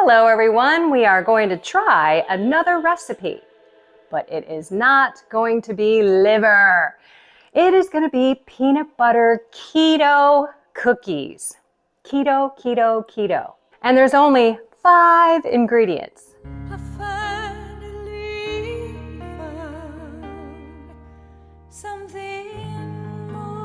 Hello everyone, we are going to try another recipe, but it is not going to be liver. It is going to be peanut butter keto cookies. Keto, keto, keto. And there's only 5 ingredients. I finally found something more.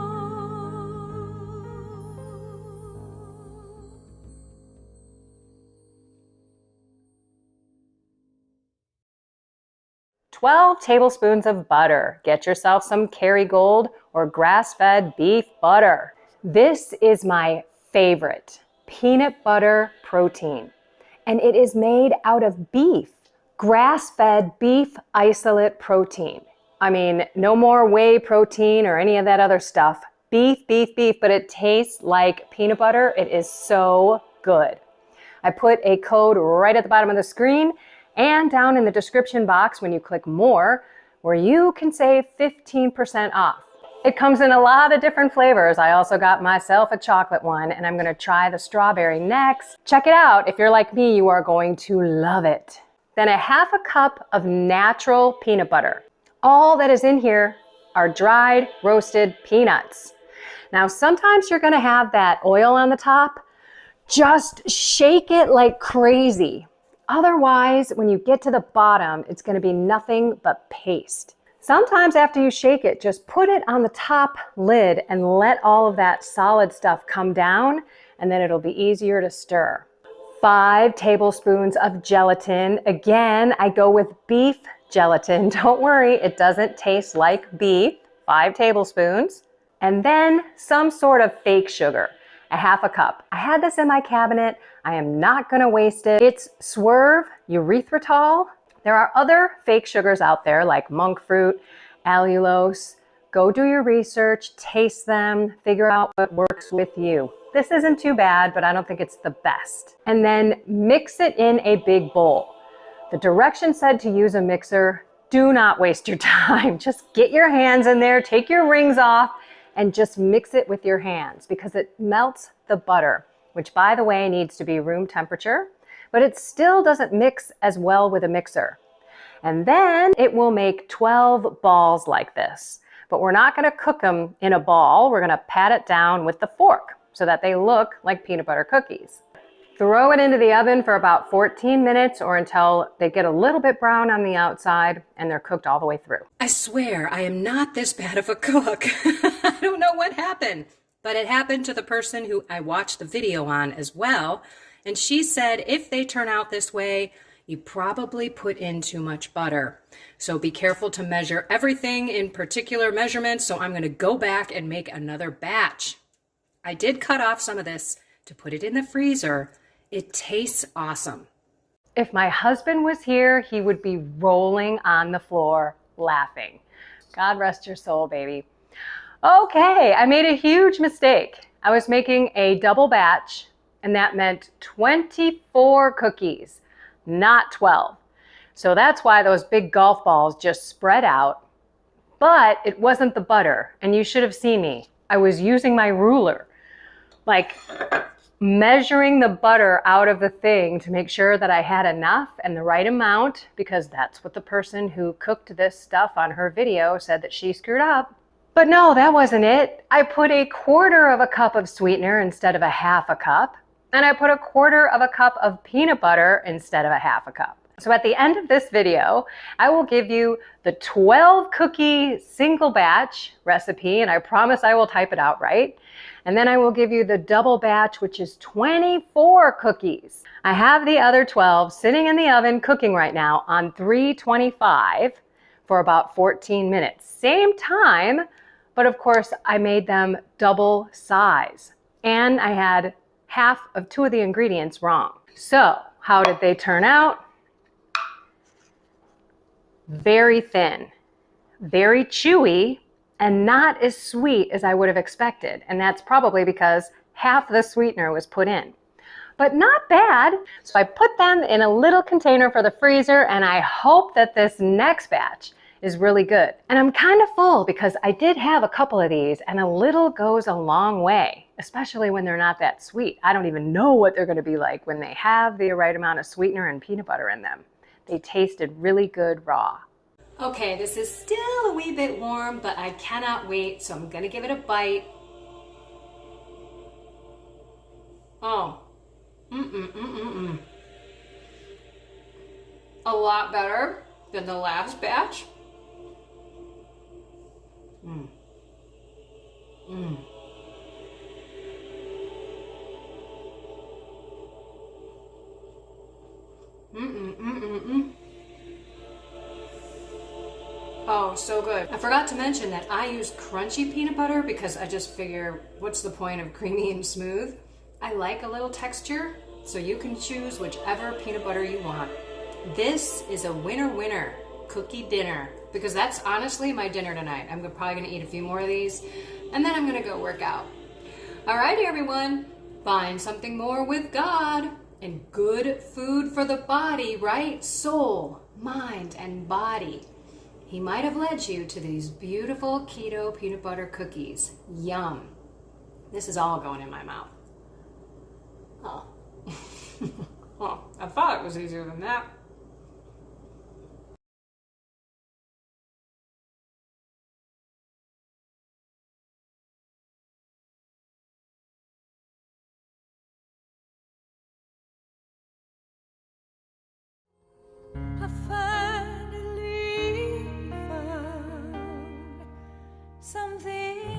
12 tablespoons of butter. Get yourself some Kerrygold or grass-fed beef butter. This is my favorite peanut butter protein, and it is made out of beef, grass-fed beef isolate protein. I mean, no more whey protein or any of that other stuff. Beef, beef, beef, but it tastes like peanut butter. It is so good. I put a code right at the bottom of the screen and down in the description box when you click more, where you can save 15% off. It comes in a lot of different flavors. I also got myself a chocolate one, and I'm gonna try the strawberry next. Check it out. If you're like me, you are going to love it. Then a half a cup of natural peanut butter. All that is in here are dried roasted peanuts. Now, sometimes you're gonna have that oil on the top. Just shake it like crazy. Otherwise, when you get to the bottom, it's going to be nothing but paste. Sometimes after you shake it, just put it on the top lid and let all of that solid stuff come down, and then it'll be easier to stir. 5 tablespoons of gelatin. Again, I go with beef gelatin. Don't worry, it doesn't taste like beef. 5 tablespoons. And then some sort of fake sugar. A half a cup. I had this in my cabinet. I am not gonna waste it. It's Swerve erythritol. There are other fake sugars out there like monk fruit, allulose. Go do your research, taste them, figure out what works with you. This isn't too bad, but I don't think it's the best. And then mix it in a big bowl. The directions said to use a mixer. Do not waste your time. Just get your hands in there, take your rings off, and just mix it with your hands because it melts the butter, which by the way needs to be room temperature, but it still doesn't mix as well with a mixer. And then it will make 12 balls like this, but we're not gonna cook them in a ball. We're gonna pat it down with the fork so that they look like peanut butter cookies. Throw it into the oven for about 14 minutes or until they get a little bit brown on the outside and they're cooked all the way through. I swear I am not this bad of a cook. I don't know what happened, but it happened to the person who I watched the video on as well. And she said, if they turn out this way, you probably put in too much butter. So be careful to measure everything in particular measurements. So I'm going to go back and make another batch. I did cut off some of this to put it in the freezer. It tastes awesome. If my husband was here, he would be rolling on the floor laughing. God rest your soul, baby. Okay, I made a huge mistake. I was making a double batch, and that meant 24 cookies, not 12. So that's why those big golf balls just spread out. But it wasn't the butter, and you should have seen me. I was using my ruler, like measuring the butter out of the thing to make sure that I had enough and the right amount, because that's what the person who cooked this stuff on her video said that she screwed up. But no, that wasn't it. I put 1/4 cup of sweetener instead of 1/2 cup, and I put 1/4 cup of peanut butter instead of 1/2 cup. So at the end of this video, I will give you the 12 cookie single batch recipe, and I promise I will type it out right. And then I will give you the double batch, which is 24 cookies. I have the other 12 sitting in the oven cooking right now on 325 for about 14 minutes. Same time, but of course I made them double size. And I had half of 2 of the ingredients wrong. So how did they turn out? Very thin, very chewy, and not as sweet as I would have expected. And that's probably because half the sweetener was put in. But not bad. So I put them in a little container for the freezer, and I hope that this next batch is really good. And I'm kind of full because I did have a couple of these, and a little goes a long way, especially when they're not that sweet. I don't even know what they're going to be like when they have the right amount of sweetener and peanut butter in them. They tasted really good raw. Okay, this is still a wee bit warm, but I cannot wait, so I'm going to give it a bite. Oh, a lot better than the last batch. Oh, so good. I forgot to mention that I use crunchy peanut butter because I just figure, what's the point of creamy and smooth? I like a little texture, so you can choose whichever peanut butter you want. This is a winner cookie dinner, because that's honestly my dinner tonight. I'm probably gonna eat a few more of these, and then I'm gonna go work out. Alrighty, everyone, find something more with God, and good food for the body, right? Soul, mind, and body. He might have led you to these beautiful keto peanut butter cookies. Yum. This is all going in my mouth. Oh. Well, I thought it was easier than that. I finally found something